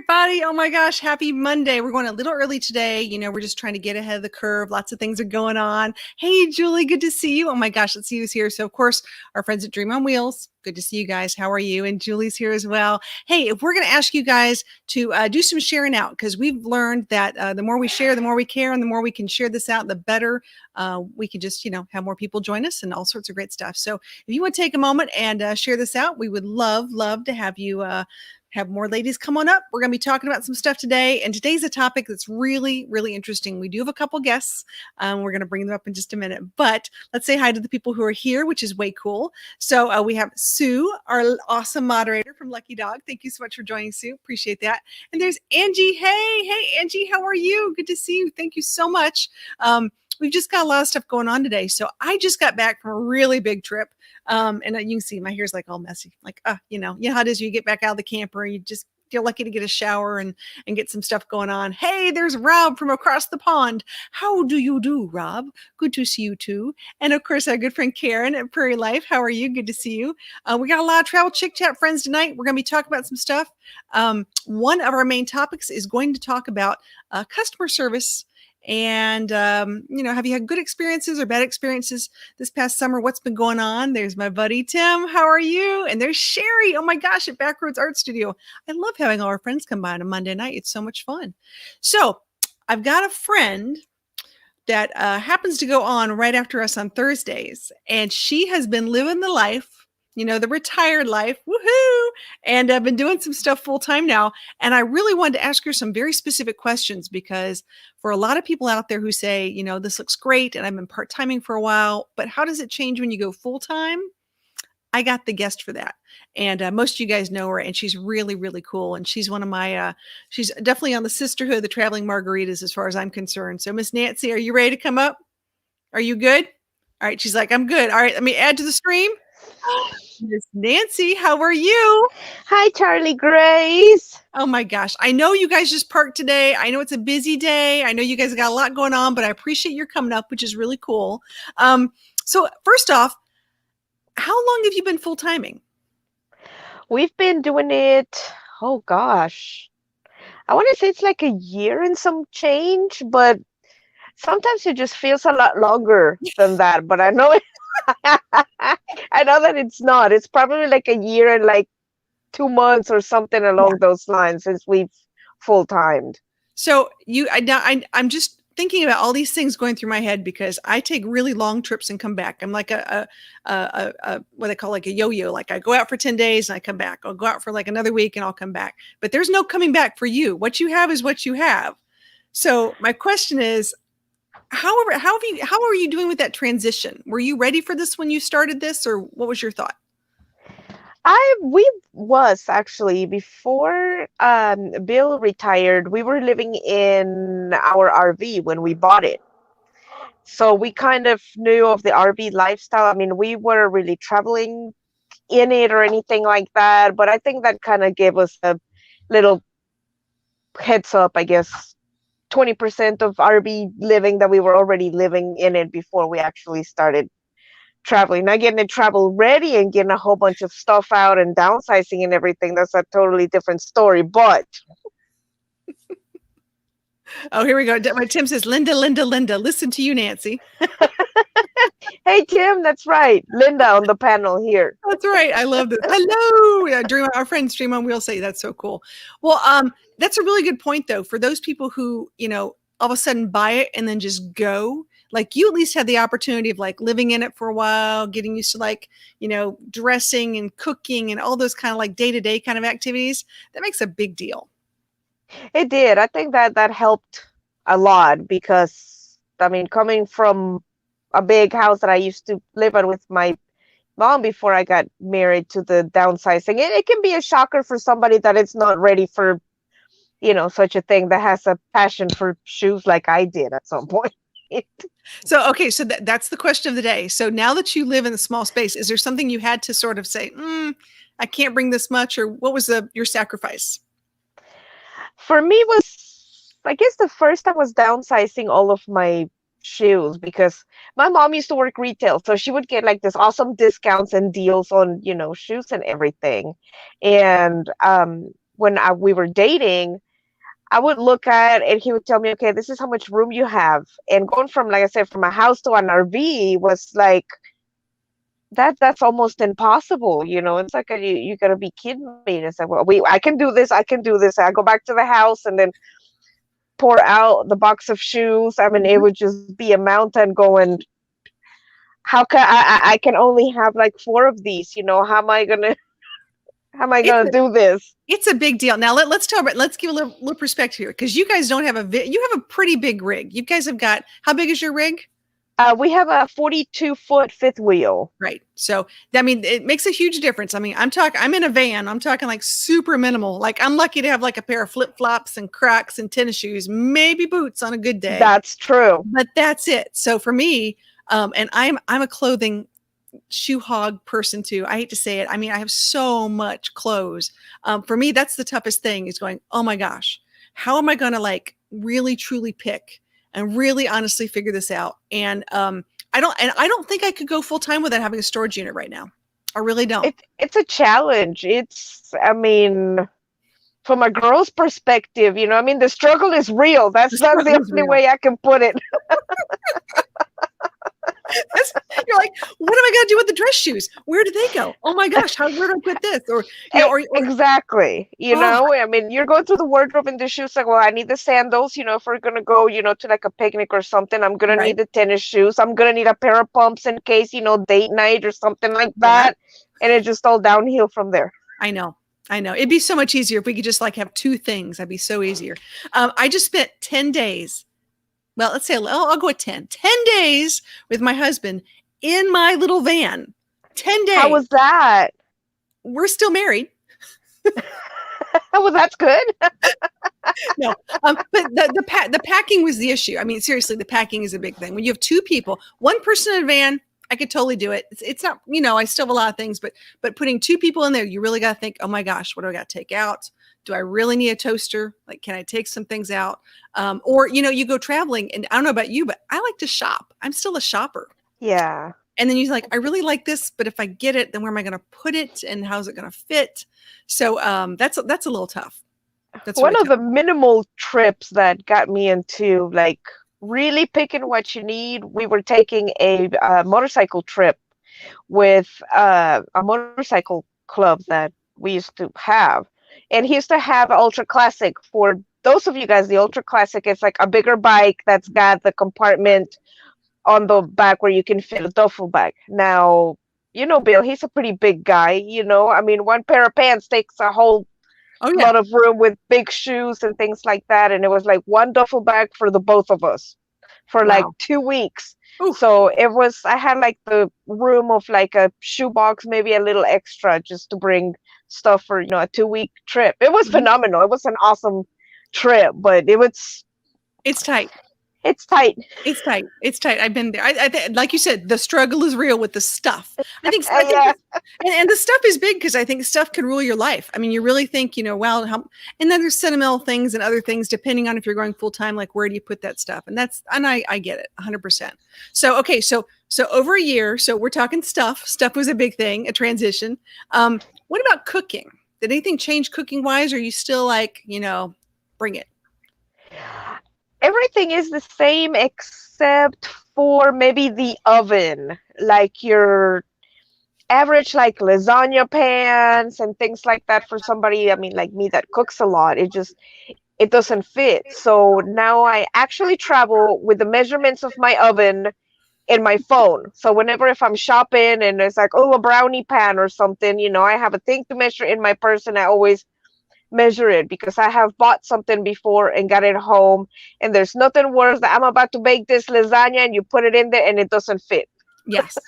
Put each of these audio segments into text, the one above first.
everybody. Oh my gosh, happy Monday. We're going a little early today. We're just trying to get ahead of the curve. Lots of things are going on. Hey, Julie, good to see you. Oh my gosh, let's see who's here. So, of course, our friends at Dream on Wheels. Good to see you guys. How are you? And Julie's here as well. Hey, if we're going to ask you guys to do some sharing out, because we've learned that the more we share, the more we care, and the more we can share this out, the better we can just, have more people join us and all sorts of great stuff. So if you want to take a moment and share this out, we would love to have you have more ladies come on up. We're going to be talking about some stuff today. And today's a topic that's really, really interesting. We do have a couple guests. We're going to bring them up in just a minute. But let's say hi to the people who are here, which is way cool. So we have Sue, our awesome moderator from Lucky Dog. Thank you so much for joining, Sue. Appreciate that. And there's Angie. Hey, Angie, how are you? Good to see you. Thank you so much. We've just got a lot of stuff going on today. So I just got back from a really big trip. And you can see my hair's like all messy. Like, you know how it is. You get back out of the camper, you just feel lucky to get a shower and get some stuff going on. Hey, there's Rob from across the pond. How do you do, Rob? Good to see you too. And of course, our good friend Karen at Prairie Life. How are you? Good to see you. We got a lot of travel chick chat friends tonight. We're going to be talking about some stuff. One of our main topics is going to talk about customer service. And, have you had good experiences or bad experiences this past summer? What's been going on? There's my buddy, Tim. How are you? And there's Sherry. Oh my gosh, at Backroads Art Studio. I love having all our friends come by on a Monday night. It's so much fun. So I've got a friend that happens to go on right after us on Thursdays. And she has been living the life, the retired life, woohoo! And I've been doing some stuff full time now. And I really wanted to ask her some very specific questions because for a lot of people out there who say, this looks great and I've been part-timing for a while, but how does it change when you go full time? I got the guest for that. And most of you guys know her and she's really, really cool. And she's one of my, she's definitely on the sisterhood of the Traveling Margaritas as far as I'm concerned. So Miss Nancy, are you ready to come up? Are you good? All right. She's like, I'm good. All right. Let me add to the stream. Miss Nancy, how are you? Hi, Charlie Grace. Oh my gosh. I know you guys just parked today. I know it's a busy day. I know you guys got a lot going on, but I appreciate your coming up, which is really cool. So first off, how long have you been full-timing? We've been doing it, oh gosh. I want to say it's like a year and some change, but sometimes it just feels a lot longer than that. But I know it. I know that it's not. It's probably like a year and like 2 months or something along those lines since we've full-timed. So I'm just thinking about all these things going through my head because I take really long trips and come back. I'm like a what they call like a yo-yo. Like I go out for 10 days and I come back. I'll go out for like another week and I'll come back. But there's no coming back for you. What you have is what you have. So my question is, how are you doing with that transition? Were you ready for this when you started this, or what was your thought? We was actually before Bill retired. We were living in our RV when we bought it, so we kind of knew of the RV lifestyle. I mean, we weren't really traveling in it or anything like that, but I think that kind of gave us a little heads up, I guess. 20% of RV living that we were already living in it before we actually started traveling. Not getting it travel ready and getting a whole bunch of stuff out and downsizing and everything. That's a totally different story. But oh, here we go. My Tim says, Linda, listen to you, Nancy. Hey, Tim, that's right. Linda on the panel here. That's right. I love this. Hello. Yeah, our friends Dream on Wheels say that's so cool. Well, that's a really good point, though, for those people who, all of a sudden buy it and then just go. Like you at least had the opportunity of like living in it for a while, getting used to like, dressing and cooking and all those kind of like day-to-day kind of activities. That makes a big deal. It did. I think that helped a lot because, I mean, coming from a big house that I used to live in with my mom before I got married to the downsizing, it can be a shocker for somebody that it's not ready for, such a thing, that has a passion for shoes like I did at some point. So, okay. So that's the question of the day. So now that you live in a small space, is there something you had to sort of say, I can't bring this much, or what was your sacrifice? For me was, I guess the first time was downsizing all of my shoes because my mom used to work retail, so she would get like this awesome discounts and deals on shoes and everything. And when we were dating, I would look at and he would tell me, okay, this is how much room you have. And going from, like I said, from a house to an RV was like that's almost impossible. It's like you gotta be kidding me. And it's like, well, I can do this. I can do this. I go back to the house and then pour out the box of shoes. I mean, it would just be a mountain going. How can I can only have like 4 of these? How am I gonna do this? It's a big deal. Now let's talk about. Let's give a little perspective here, because you guys don't have you have a pretty big rig. You guys have got, how big is your rig? We have a 42-foot fifth wheel. Right. So I mean, it makes a huge difference. I mean, I'm in a van. I'm talking like super minimal. Like I'm lucky to have like a pair of flip flops and Crocs and tennis shoes, maybe boots on a good day. That's true. But that's it. So for me, and I'm a clothing shoe hog person too. I hate to say it. I mean, I have so much clothes. For me, that's the toughest thing, is going, oh my gosh, how am I going to like really truly pick and really honestly figure this out? And I don't think I could go full time without having a storage unit right now. I really don't. It's a challenge. I mean, from a girl's perspective, I mean, the struggle is real. That's the only way I can put it. You're like, what am I going to do with the dress shoes? Where do they go? Oh my gosh, where do I put this? Or exactly. I mean, you're going through the wardrobe and the shoes, like, well, I need the sandals, if we're going to go, to like a picnic or something, I'm going to need the tennis shoes. I'm going to need a pair of pumps in case, date night or something like that. And it's just all downhill from there. I know. It'd be so much easier if we could just like have 2 things. That'd be so easier. I just spent 10 days. Well, let's say I'll go with 10 days with my husband in my little van. 10 days. How was that? We're still married. Well, that's good. No, but the packing was the issue. I mean, seriously, the packing is a big thing. When you have 2 people, 1 person in a van, I could totally do it. It's not, I still have a lot of things, but putting 2 people in there, you really got to think, oh my gosh, what do I got to take out? Do I really need a toaster? Like, can I take some things out? Or, you go traveling, and I don't know about you, but I like to shop. I'm still a shopper. Yeah. And then you're like, I really like this, but if I get it, then where am I going to put it? And how's it going to fit? So that's a little tough. That's one of the minimal trips that got me into like really picking what you need. We were taking a motorcycle trip with a motorcycle club that we used to have. And he used to have Ultra Classic. For those of you guys, the Ultra Classic is like a bigger bike that's got the compartment on the back where you can fit a duffel bag. Now, Bill, he's a pretty big guy, I mean, 1 pair of pants takes a whole lot of room with big shoes and things like that. And it was like 1 duffel bag for the both of us for like 2 weeks. Ooh. So I had like the room of like a shoebox, maybe a little extra just to bring stuff for, a 2-week trip. It was phenomenal. It was an awesome trip, but it's tight. It's tight. I've been there. I like you said, the struggle is real with the stuff. I think and the stuff is big because I think stuff can rule your life. I mean, you really think, wow, and then there's sentimental things and other things depending on if you're going full time, like where do you put that stuff? And I get it 100%. So, okay. So over a year, so we're talking stuff. Stuff was a big thing, a transition. What about cooking? Did anything change cooking wise? Or are you still like, bring it? Everything is the same except for maybe the oven, like your average like lasagna pans and things like that. For somebody, I mean, like me that cooks a lot, it doesn't fit. So now I actually travel with the measurements of my oven in my phone. So whenever if I'm shopping and it's like, oh, a brownie pan or something, I have a thing to measure in my purse, and I always measure it because I have bought something before and got it home, and there's nothing worse that I'm about to bake this lasagna and you put it in there and it doesn't fit. Yes.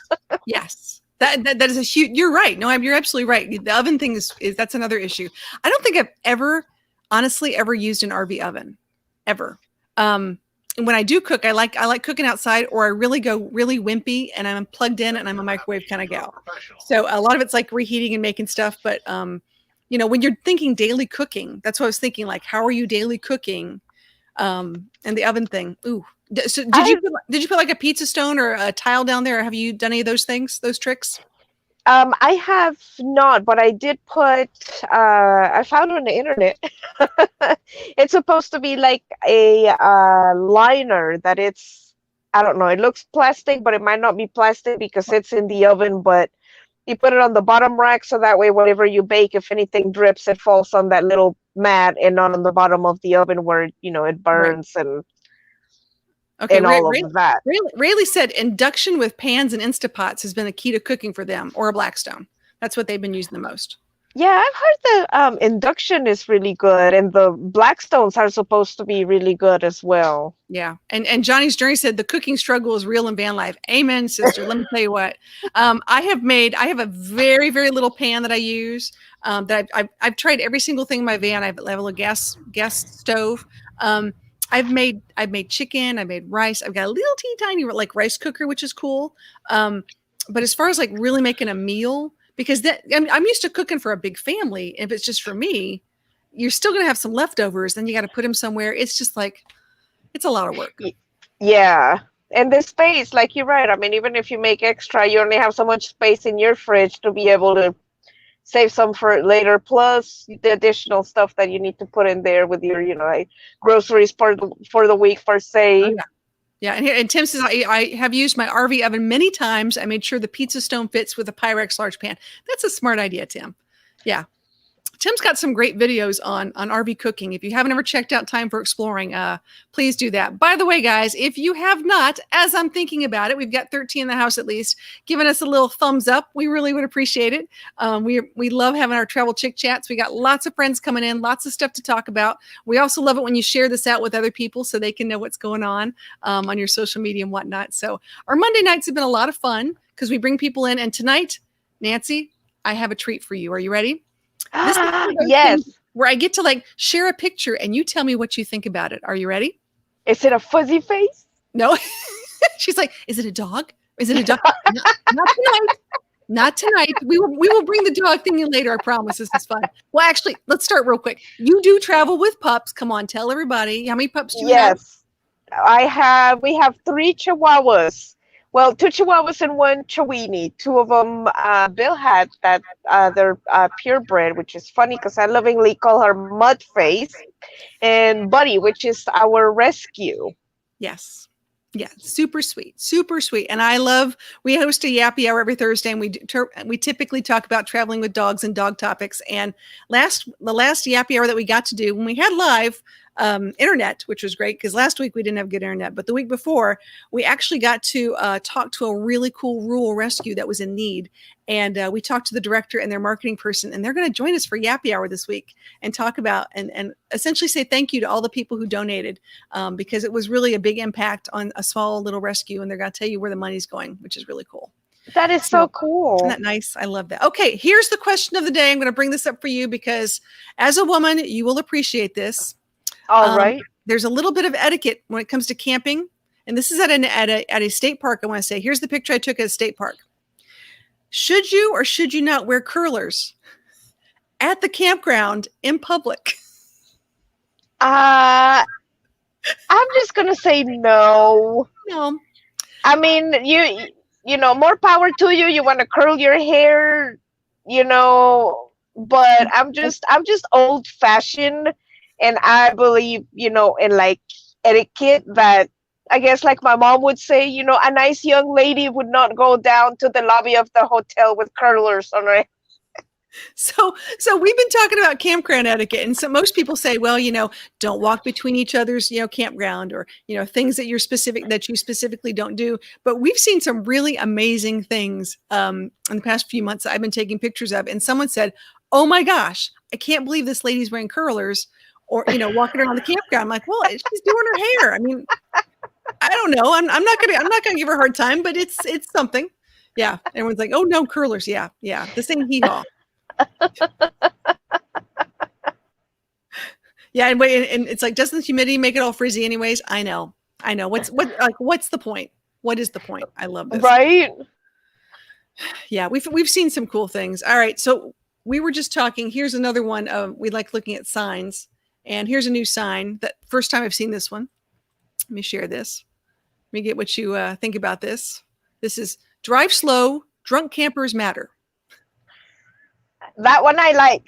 That is a huge, you're right. No, you're absolutely right. The oven thing is that's another issue. I don't think I've honestly ever used an RV oven ever. And when I do cook, I like cooking outside, or I really go really wimpy and I'm plugged in and I'm a microwave kind of gal. So a lot of it's like reheating and making stuff, but when you're thinking daily cooking, that's what I was thinking. Like, how are you daily cooking? And the oven thing. Ooh. So did you put like a pizza stone or a tile down there? Or have you done any of those things, those tricks? I have not, but I did put, I found on the internet. It's supposed to be like a liner that it's, I don't know, it looks plastic, but it might not be plastic because it's in the oven, but you put it on the bottom rack so that way whatever you bake, if anything drips, it falls on that little mat and not on the bottom of the oven where, you know, it Right. burns and Okay. all of that. Raley said induction with pans and Instapots has been a key to cooking for them, or a Blackstone. That's what they've been using the most. Yeah, I've heard the induction is really good, and the Blackstones are supposed to be really good as well. Yeah. And Johnny's Journey said the cooking struggle is real in van life. Amen, sister. Let me tell you what. I have a very, very little pan that I use. That I've tried every single thing in my van. I have a level of gas stove. I've made chicken, I made rice. I've got a little teeny tiny like rice cooker, which is cool. But as far as like really making a meal, because I'm used to cooking for a big family. If it's just for me, you're still going to have some leftovers. Then you got to put them somewhere. It's just like, it's a lot of work. Yeah. And the space, like you're right. I mean, even if you make extra, you only have so much space in your fridge to be able to save some for later, plus the additional stuff that you need to put in there with your, you know, like groceries for the week, for say. Oh, yeah. Yeah, and Tim says, I have used my RV oven many times. I made sure the pizza stone fits with a Pyrex large pan. That's a smart idea, Tim. Yeah. Tim's got some great videos on RV cooking. If you haven't ever checked out Time for Exploring, please do that. By the way, guys, if you have not, as I'm thinking about it, we've got 13 in the house at least, giving us a little thumbs up. We really would appreciate it. We love having our travel chick chats. We got lots of friends coming in, lots of stuff to talk about. We also love it when you share this out with other people so they can know what's going on your social media and whatnot. So our Monday nights have been a lot of fun because we bring people in. And tonight, Nancy, I have a treat for you. Are you ready? This is Yes. where I get to like share a picture and you tell me what you think about it. Are you ready? Is it a fuzzy face? No. She's like, is it a dog? Is it a dog? Not tonight. Not tonight. We will bring the dog thing in later. I promise. This is fun. Well, actually, let's start real quick. You do travel with pups. Come on, tell everybody. How many pups do you have? Yes. We have 3 Chihuahuas. Well, 2 Chihuahuas and 1 Chiweenie. 2 of them, Bill had that, they're purebred, which is funny because I lovingly call her Mudface, and Buddy, which is our rescue. Yes. Yeah, super sweet, super sweet. And we host a yappy hour every Thursday, and we typically talk about traveling with dogs and dog topics. And the last yappy hour that we got to do when we had live internet, which was great because last week we didn't have good internet, but the week before we actually got to talk to a really cool rural rescue that was in need. And we talked to the director and their marketing person, and they're going to join us for Yappy Hour this week and talk about and essentially say thank you to all the people who donated because it was really a big impact on a small little rescue, and they're going to tell you where the money's going, which is really cool. That is so cool. Isn't that nice? I love that. Okay, here's the question of the day. I'm going to bring this up for you because as a woman, you will appreciate this. All right. There's a little bit of etiquette when it comes to camping. And this is at a state park. I want to say, here's the picture I took at a state park. Should you or should you not wear curlers at the campground in public? I'm just going to say no. No. I mean, you know, more power to you. You want to curl your hair, you know, but I'm just old fashioned. And I believe, you know, in like etiquette that I guess like my mom would say, you know, a nice young lady would not go down to the lobby of the hotel with curlers on her. So we've been talking about campground etiquette. And so most people say, well, you know, don't walk between each other's, you know, campground or, you know, things that you specifically don't do. But we've seen some really amazing things in the past few months that I've been taking pictures of. And someone said, oh my gosh, I can't believe this lady's wearing curlers. Or, you know, walking around the campground. I'm like, well, she's doing her hair. I mean, I don't know. I'm not gonna give her a hard time, but it's something. Yeah. Everyone's like, oh no, curlers. Yeah. The same hee-haw. Yeah, and it's like, doesn't humidity make it all frizzy anyways? I know. What's the point? What is the point? I love this. Right? Yeah, we've seen some cool things. All right. So we were just talking. Here's another one. We like looking at signs. And here's a new sign that first time I've seen this one. Let me share this. Let me get what you think about this. This is drive slow, drunk campers matter. That one I like.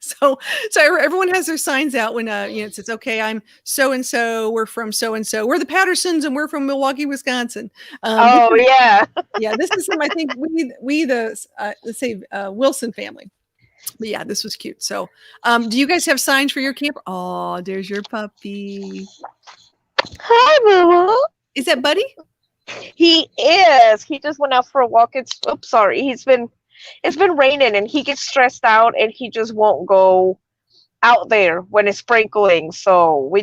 So everyone has their signs out when it says, okay, I'm so and so, we're from so and so, we're the Pattersons and we're from Milwaukee, Wisconsin. Oh yeah. This is some, I think we the let's say Wilson family. But yeah, this was cute. So do you guys have signs for your camper? Oh, there's your puppy. Hi, Mama. Is that Buddy? He is. He just went out for a walk. Oops, sorry. It's been raining and he gets stressed out and he just won't go out there when it's sprinkling. So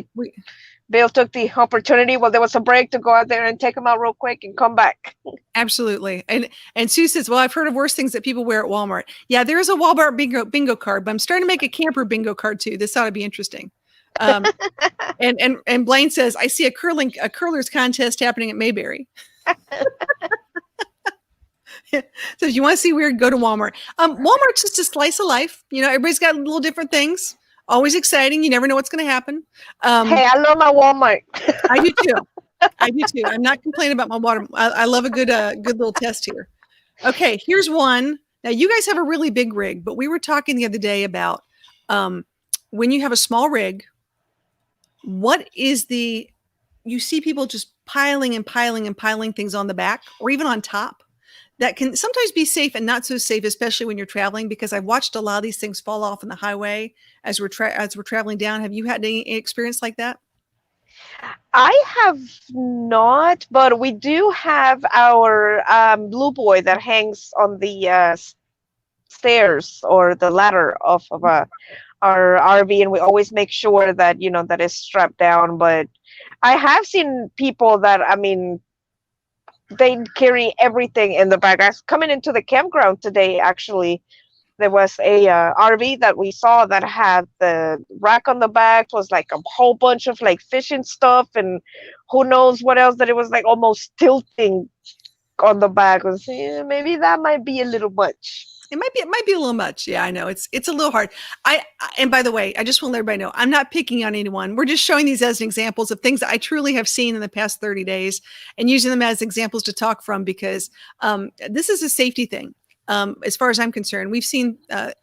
Bill took the opportunity while there was a break to go out there and take him out real quick and come back. Absolutely. And Sue says, well, I've heard of worse things that people wear at Walmart. Yeah, there is a Walmart bingo card, but I'm starting to make a camper bingo card too. This ought to be interesting. And Blaine says, I see a curlers contest happening at Mayberry. So if you want to see weird, go to Walmart. Walmart's just a slice of life. Everybody's got little different things. Always exciting. You never know what's going to happen. Hey, I love my Walmart. I do too. I'm not complaining about my water. I love a good little test here. Okay, here's one. Now you guys have a really big rig, but we were talking the other day about when you have a small rig, what is you see people just piling and piling and piling things on the back or even on top. That can sometimes be safe and not so safe, especially when you're traveling, because I've watched a lot of these things fall off on the highway as we're traveling down. Have you had any experience like that? I have not, but we do have our Blue Boy that hangs on the stairs or the ladder of our RV, and we always make sure that that is strapped down. But I have seen people that, they carry everything in the back. I was coming into the campground today, actually. There was a RV that we saw that had the rack on the back, was like a whole bunch of like fishing stuff and who knows what else, that it was like almost tilting on the back. I was maybe that might be a little much. It might be a little much. Yeah, I know. It's a little hard. And by the way, I just want to let everybody know, I'm not picking on anyone. We're just showing these as examples of things that I truly have seen in the past 30 days and using them as examples to talk from, because this is a safety thing. As far as I'm concerned, we've seen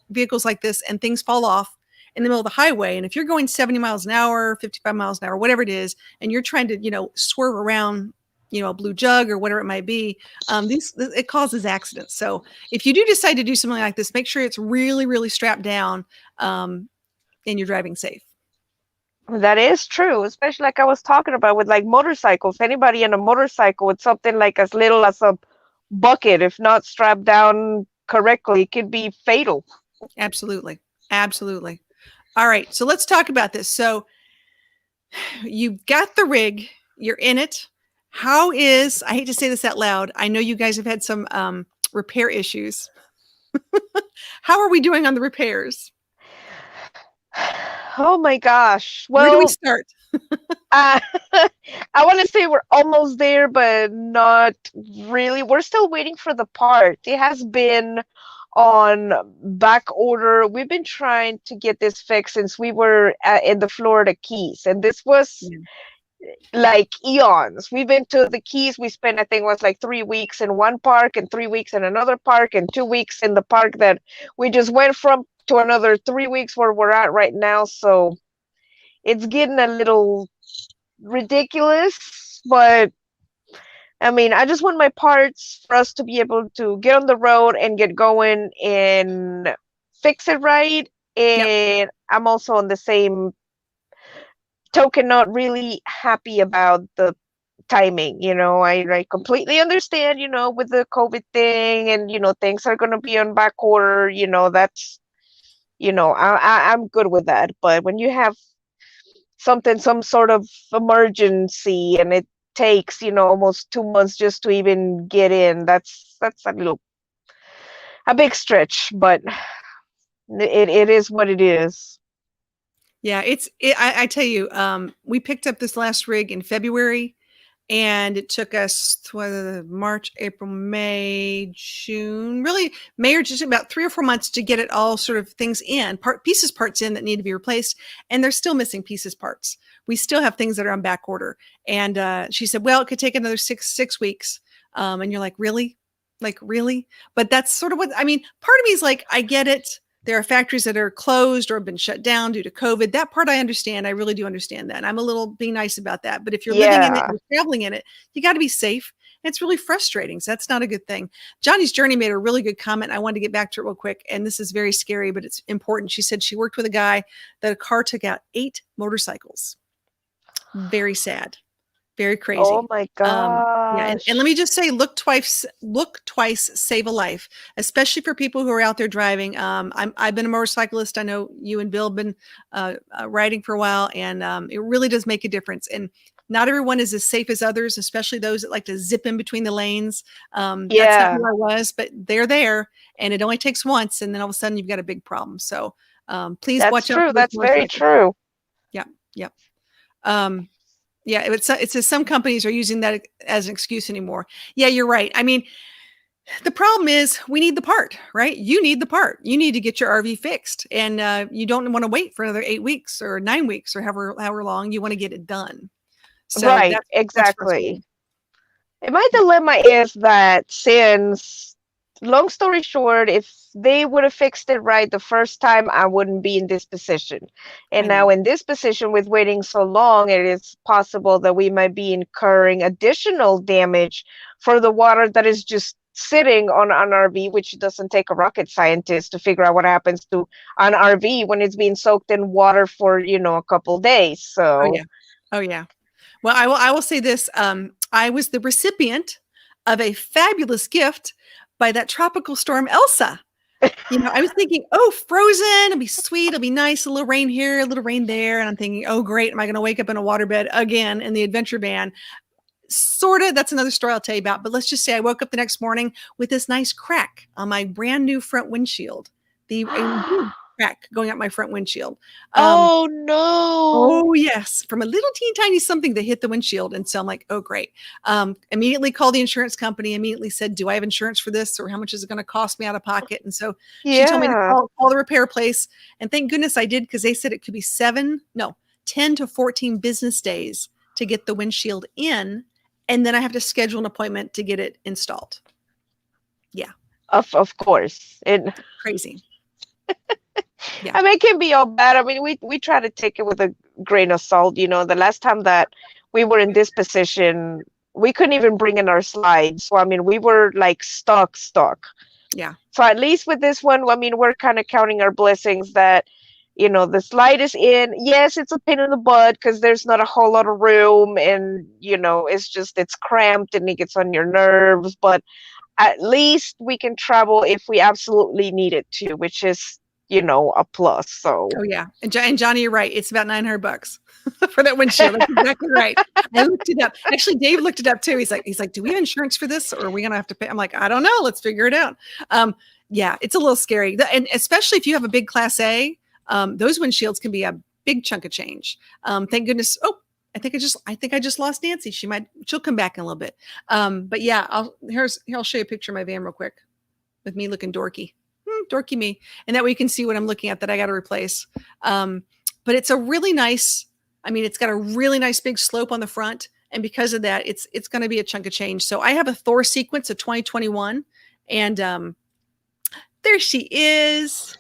vehicles like this and things fall off in the middle of the highway. And if you're going 70 miles an hour, 55 miles an hour, whatever it is, and you're trying to, swerve around, a blue jug or whatever it might be, it causes accidents. So if you do decide to do something like this, make sure it's really, really strapped down and you're driving safe. That is true, especially like I was talking about with like motorcycles. Anybody in a motorcycle with something like as little as a bucket, if not strapped down correctly, could be fatal. Absolutely. All right, so let's talk about this. So you've got the rig, you're in it. I hate to say this out loud, I know you guys have had some repair issues. How are we doing on the repairs? Oh my gosh. Well, where do we start? I want to say we're almost there, but not really. We're still waiting for the part. It has been on back order. We've been trying to get this fixed since we were in the Florida Keys, and this was like eons. We've been to the Keys. We spent, I think it was like 3 weeks in one park and 3 weeks in another park and 2 weeks in the park that we just went from to another 3 weeks where we're at right now. So it's getting a little ridiculous, but I just want my parts for us to be able to get on the road and get going and fix it right. And I'm also on the same token not really happy about the timing. I completely understand, with the COVID thing and things are going to be on back order, that's I'm good with that. But when you have some sort of emergency and it takes almost 2 months just to even get in, that's a big stretch, but it is what it is. Yeah, I tell you, we picked up this last rig in February, and it took us March, April, May, June, really May, or just about 3 or 4 months to get it all sort of things in, parts in that need to be replaced. And they're still missing parts. We still have things that are on back order. And she said, well, it could take another six weeks. And you're like, really? Like, really? But that's sort of what, I mean, part of me is like, I get it. There are factories that are closed or have been shut down due to COVID. That part I understand. I really do understand that. And I'm a little being nice about that. But if you're living in it, Yeah. and you're traveling in it, you got to be safe. It's really frustrating. So that's not a good thing. Johnny's Journey made a really good comment. I wanted to get back to it real quick. And this is very scary, but it's important. She said she worked with a guy that a car took out 8 motorcycles. Very sad. Very Oh crazy. my Yeah, and let gosh. me just say, look twice, save a life, especially for people who are out there driving. I've been a motorcyclist. I know you and Bill have been riding for a while, and it really does make a difference. And not everyone is as safe as others, especially those that like to zip in between the lanes. That's not Yeah, who I was, but they're there, and it only takes once, and then all of a sudden you've got a big problem. So please that's watch out true. for those That's very motorcycles. true. Yeah, yeah. Um, yeah, it says some companies are using that as an excuse anymore. Yeah, you're right. I mean, the problem is we need the part, right? You need the part. You need to get your RV fixed, and you don't want to wait for another 8 weeks or 9 weeks or however long. You want to get it done. So Right, that's exactly. frustrating. And my Yeah, dilemma is that since, long story short, if they would have fixed it right the first time, I wouldn't be in this position. And I now know. in this position with waiting so long, it is possible that we might be incurring additional damage for the water that is just sitting on an RV, which doesn't take a rocket scientist to figure out what happens to an RV when it's being soaked in water for, a couple days. Oh So, yeah. Oh yeah. Well, I will say this. I was the recipient of a fabulous gift by that tropical storm Elsa. I was thinking, oh, frozen, it'll be sweet, it'll be nice, a little rain here, a little rain there. And I'm thinking, oh, great, am I going to wake up in a waterbed again in the adventure van? Sort of, that's another story I'll tell you about. But let's just say I woke up the next morning with this nice crack on my brand new front windshield, a big crack going up my front windshield. oh no. Oh, yes, from a little teeny tiny something that hit the windshield. And so I'm like, oh, great. Immediately called the insurance company, immediately said, do I have insurance for this? Or how much is it going to cost me out of pocket? And so she told me to Yeah. call the repair place. And thank goodness I did, because they said it could be 10 to 14 business days to get the windshield in. And then I have to schedule an appointment to get it installed. Yeah, Of course. crazy. Yeah, I mean, it can be all bad. I mean, we try to take it with a grain of salt. The last time that we were in this position, we couldn't even bring in our slides. So I mean, we were like stuck. yeah. So at least with this one, I mean, we're kind of counting our blessings that, the slide is in. Yes, it's a pain in the butt because there's not a whole lot of room, and it's cramped and it gets on your nerves. But at least we can travel if we absolutely need it to, which is, a plus. So Oh yeah, and Johnny, you're right. It's about $900 for that windshield. That's exactly right. I looked it up. Actually, Dave looked it up too. He's like, do we have insurance for this, or are we gonna have to pay? I'm like, I don't know. Let's figure it out. Yeah, it's a little scary, and especially if you have a big Class A, those windshields can be a big chunk of change. Thank goodness. Oh, I think I just lost Nancy. She'll come back in a little bit. But yeah, I'll show you a picture of my van real quick with me looking dorky. Dorky me. And that way you can see what I'm looking at that I got to replace. But it's a really nice, it's got a really nice big slope on the front. And because of that, it's going to be a chunk of change. So I have a Thor sequence of 2021. And there she is.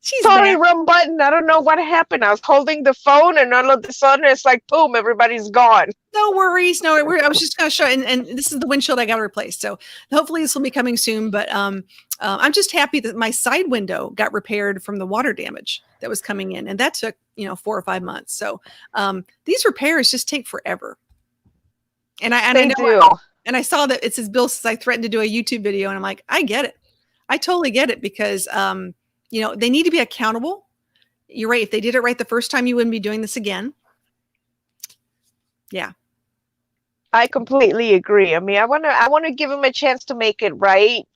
She's sorry, back. wrong button. I don't know what happened. I was holding the phone, and all of a sudden, it's like, boom, everybody's gone. No worries. No, I was just going to show, and this is the windshield I got to replace. So hopefully this will be coming soon. But I'm just happy that my side window got repaired from the water damage that was coming in, and that took 4 or 5 months. So these repairs just take forever. And I They know, do. and I saw that it says Bill says I threatened to do a YouTube video, and I'm like, I get it. I totally get it, because they need to be accountable. You're right. If they did it right the first time, you wouldn't be doing this again. Yeah. I completely agree. I mean, I want to give them a chance to make it right,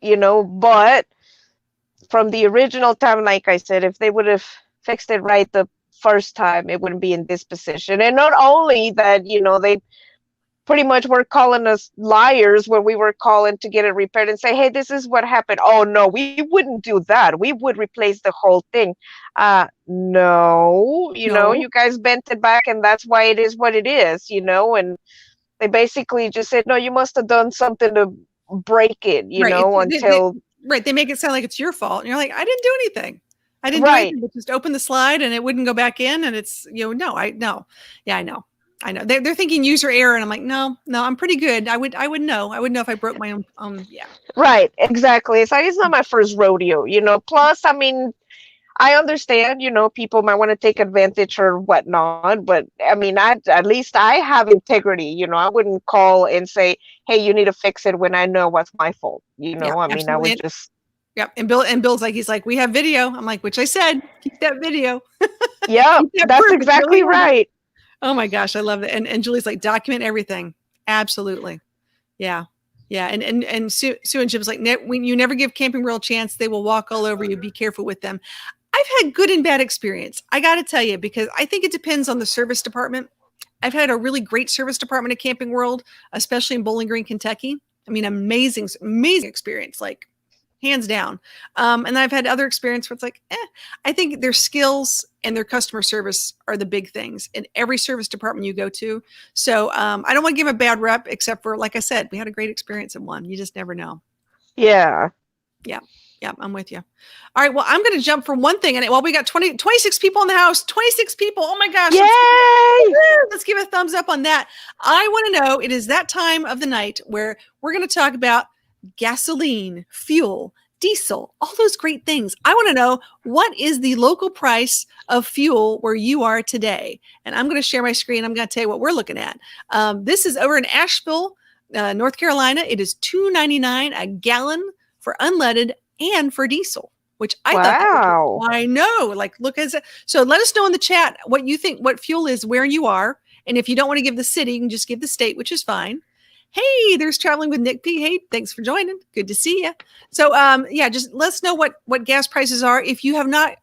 but from the original time, like I said, if they would have fixed it right the first time, it wouldn't be in this position. And not only that, they pretty much were calling us liars when we were calling to get it repaired and say, hey, this is what happened. Oh no, we wouldn't do that. We would replace the whole thing. No, No. you guys bent it back, and that's why it is what it is, and they basically just said, no, you must have done something to break it, Right. until. Right. They make it sound like it's your fault. And you're like, I didn't do anything. I didn't do Right. anything but just open the slide and it wouldn't go back in. And it's, no. Yeah, I know. They're thinking user error. And I'm like, no, I'm pretty good. I would know. I would know if I broke my own, yeah. Right. Exactly. It's like, it's not my first rodeo, plus, I mean, I understand, people might want to take advantage or whatnot, but I mean, at least I have integrity, I wouldn't call and say, hey, you need to fix it when I know what's my fault. Yeah, I mean, I would absolutely. just. Yep. And Bill's like, he's like, we have video. I'm like, which I said, keep that video. Yeah, that's exactly right. Oh my gosh, I love it. And Julie's like, document everything. Absolutely. Yeah. Yeah. And Sue and Jim's like, when you never give Camping World a chance, they will walk all over you. Be careful with them. I've had good and bad experience. I got to tell you, because I think it depends on the service department. I've had a really great service department at Camping World, especially in Bowling Green, Kentucky. I mean, amazing experience, like hands down. And I've had other experience where it's like, I think their skills and their customer service are the big things in every service department you go to. So I don't want to give a bad rep, except for, like I said, we had a great experience in one. You just never know. Yeah. Yeah. Yeah, I'm with you. All right. Well, I'm going to jump from one thing. And we got 26 people in the house, 26 people. Oh my gosh. Yay! Let's give a thumbs up on that. I want to know, it is that time of the night where we're going to talk about gasoline, fuel, diesel, all those great things. I want to know, what is the local price of fuel where you are today? And I'm going to share my screen. I'm going to tell you what we're looking at. This is over in Asheville, North Carolina. It is $2.99 a gallon for unleaded and for diesel, which I thought, I know, like, look at it. So let us know in the chat what you think, what fuel is where you are. And if you don't want to give the city, you can just give the state, which is fine. Hey, there's Traveling with Nick P. Hey, thanks for joining. Good to see you. So, just let us know what gas prices are. If you have not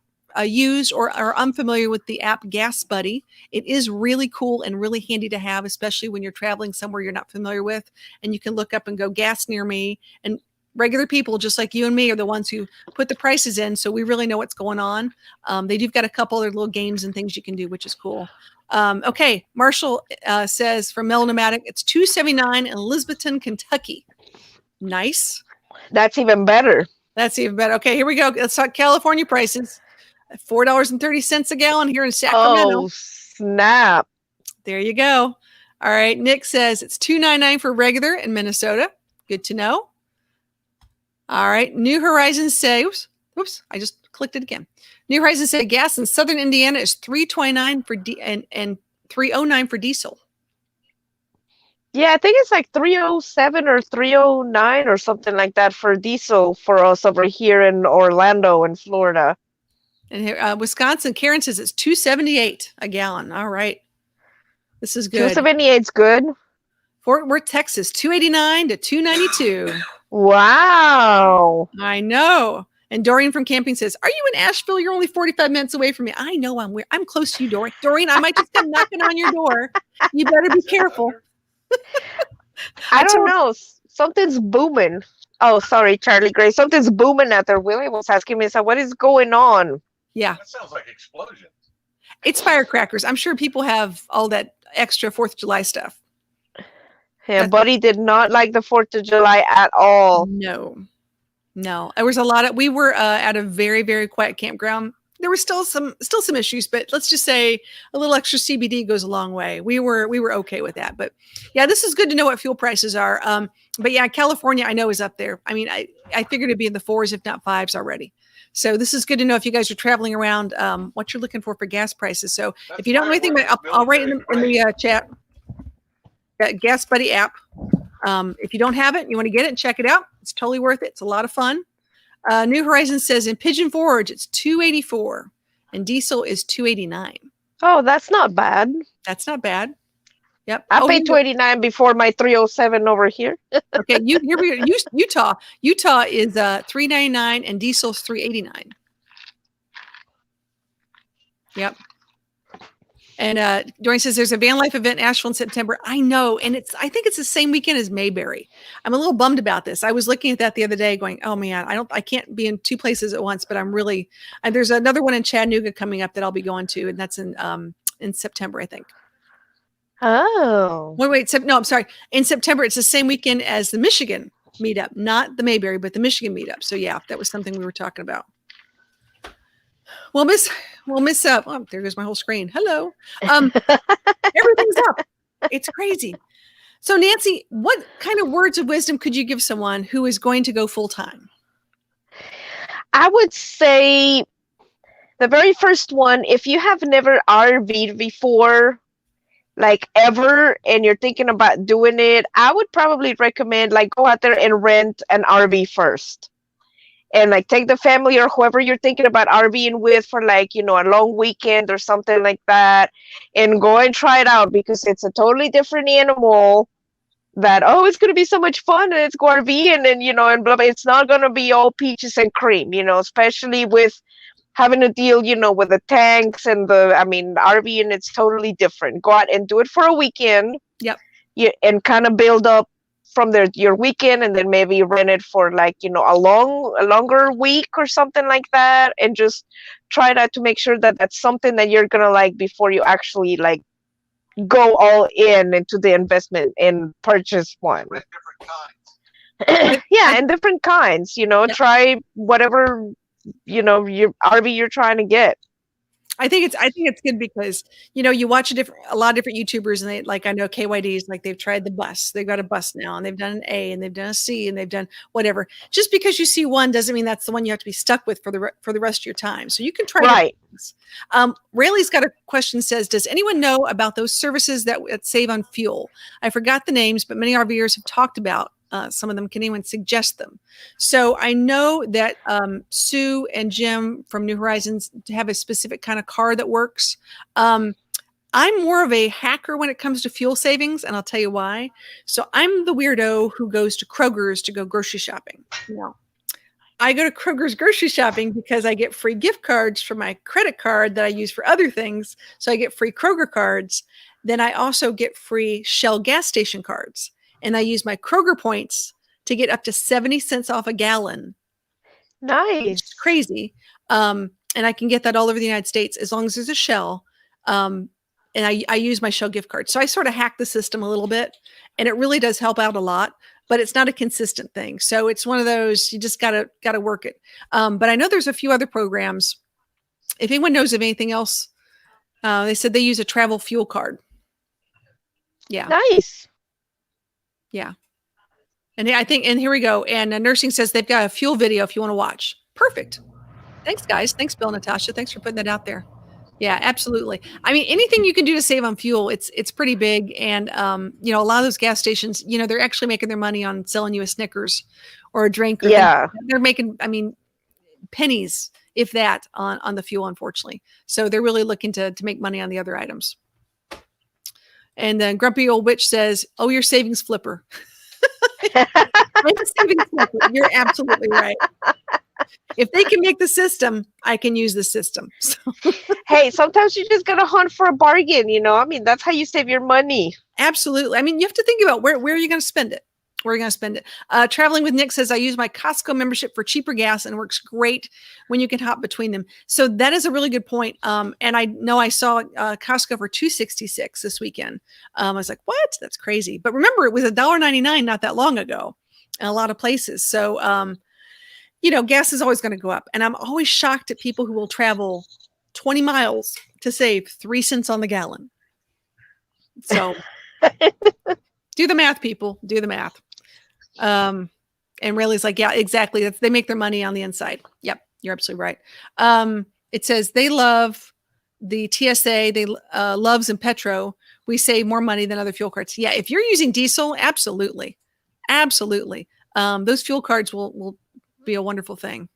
used or are unfamiliar with the app Gas Buddy, it is really cool and really handy to have, especially when you're traveling somewhere you're not familiar with. And you can look up and go, gas near me. And regular people just like you and me are the ones who put the prices in. So we really know what's going on. They've got a couple other little games and things you can do, which is cool. Okay. Marshall says from Mellow Nomadic, it's $2.79 in Elizabethton, Kentucky. Nice. That's even better. Okay, here we go. Let's talk California prices. $4.30 a gallon here in Sacramento. Oh, snap. There you go. All right. Nick says it's $2.99 for regular in Minnesota. Good to know. All right. New Horizons say, oops, I just clicked it again. New Horizons say gas in Southern Indiana is $3.29 for and $3.09 for diesel. Yeah, I think it's like 307 or 309 or something like that for diesel for us over here in Orlando in Florida. And here, Wisconsin, Karen says it's $2.78 a gallon. All right. This is good. 278 is good. Fort Worth, Texas, $2.89 to $2.92. Wow. I know. And Dorian from camping says, are you in Asheville? You're only 45 minutes away from me. I know I'm close to you, Dorian. Dorian, I might just come knocking on your door. You better be careful. I don't know. Something's booming. Oh, sorry, Charlie Gray. Something's booming out there. Willie was asking me, so what is going on? Yeah. That sounds like explosions. It's firecrackers. I'm sure people have all that extra 4th of July stuff. Yeah, Buddy did not like the 4th of July at all. No. There was a lot of, we were at a very, very quiet campground. There were still some issues, but let's just say a little extra CBD goes a long way. We were okay with that. But yeah, this is good to know what fuel prices are. But yeah, California, I know, is up there. I mean, I figured it'd be in the 4s, if not 5s already. So this is good to know if you guys are traveling around, what you're looking for gas prices. So if you don't know anything, I'll write in the chat. That Gas Buddy app. If you don't have it, you want to get it, check it out. It's totally worth it. It's a lot of fun. New Horizons says in Pigeon Forge, it's $2.84 and diesel is $2.89. Oh, that's not bad. That's not bad. Yep. I paid $2.89 before my 307 over here. Okay, you're Utah. Utah is $3.99 and diesel's $3.89. Yep. And Dorian says there's a van life event in Asheville in September. I know, and I think it's the same weekend as Mayberry. I'm a little bummed about this. I was looking at that the other day, going, "Oh man, I can't be in 2 places at once." But I'm really, and there's another one in Chattanooga coming up that I'll be going to, and that's in September, I think. Oh. Wait. No, I'm sorry. In September, it's the same weekend as the Michigan meetup, not the Mayberry, but the Michigan meetup. So yeah, that was something we were talking about. Well, Miss, oh, there goes my whole screen. Hello. Everything's up. It's crazy. So Nancy, what kind of words of wisdom could you give someone who is going to go full time? I would say the very first one, if you have never RV'd before, like ever, and you're thinking about doing it, I would probably recommend like go out there and rent an RV first. And like take the family or whoever you're thinking about RVing with for like, you know, a long weekend or something like that, and go and try it out, because it's a totally different animal. That, oh, it's going to be so much fun and it's go RVing and, you know, and blah, blah. It's not going to be all peaches and cream, you know, especially with having to deal, you know, with the tanks and RVing, it's totally different. Go out and do it for a weekend. Yep. And kind of build up from there your weekend, and then maybe rent it for like, you know, a longer week or something like that, and just try that to make sure that that's something that you're gonna like before you actually like go all in into the investment and purchase one. With different kinds. Yeah, and different kinds, you know. Yep. Try whatever, you know, your RV you're trying to get. I think it's good because, you know, you watch a lot of different YouTubers, and they, like, I know KYD's, like, they've tried the bus. They've got a bus now, and they've done an A, and they've done a C, and they've done whatever. Just because you see one doesn't mean that's the one you have to be stuck with for the rest of your time. So you can try. Right. Raley's got a question, says, does anyone know about those services that save on fuel? I forgot the names, but many RVers have talked about some of them. Can anyone suggest them? So I know that Sue and Jim from New Horizons have a specific kind of car that works. I'm more of a hacker when it comes to fuel savings, and I'll tell you why. So I'm the weirdo who goes to Kroger's to go grocery shopping. No, I go to Kroger's grocery shopping because I get free gift cards for my credit card that I use for other things. So I get free Kroger cards. Then I also get free Shell gas station cards. And I use my Kroger points to get up to 70 cents off a gallon. Nice. It's crazy. And I can get that all over the United States as long as there's a Shell. And I use my Shell gift card. So I sort of hack the system a little bit, and it really does help out a lot, but it's not a consistent thing. So it's one of those, you just gotta work it. But I know there's a few other programs. If anyone knows of anything else, they said they use a travel fuel card. Yeah. Nice. Yeah. And I think, and here we go. And Nursing says they've got a fuel video if you want to watch. Perfect. Thanks, guys. Thanks, Bill and Natasha. Thanks for putting that out there. Yeah, absolutely. I mean, anything you can do to save on fuel, it's pretty big. And, you know, a lot of those gas stations, you know, they're actually making their money on selling you a Snickers or a drink. Or yeah. They're making, I mean, pennies, if that, on the fuel, unfortunately. So they're really looking to make money on the other items. And then Grumpy Old Witch says, oh, you're savings flipper. I'm a savings flipper. You're absolutely right. If they can make the system, I can use the system. So. Hey, sometimes you just got to hunt for a bargain, you know? I mean, that's how you save your money. Absolutely. I mean, you have to think about where are you going to spend it? Where are you going to spend it? Traveling with Nick says, I use my Costco membership for cheaper gas, and it works great when you can hop between them. So that is a really good point. And I know I saw Costco for $2.66 this weekend. I was like, what? That's crazy. But remember, it was $1.99 not that long ago in a lot of places. So, you know, gas is always going to go up. And I'm always shocked at people who will travel 20 miles to save 3 cents on the gallon. So do the math, people. Do the math. And Rayleigh's like, yeah, exactly. They make their money on the inside. Yep, you're absolutely right. It says they love the TSA. They loves and Petro. We save more money than other fuel cards. Yeah, if you're using diesel, absolutely, absolutely. Those fuel cards will be a wonderful thing.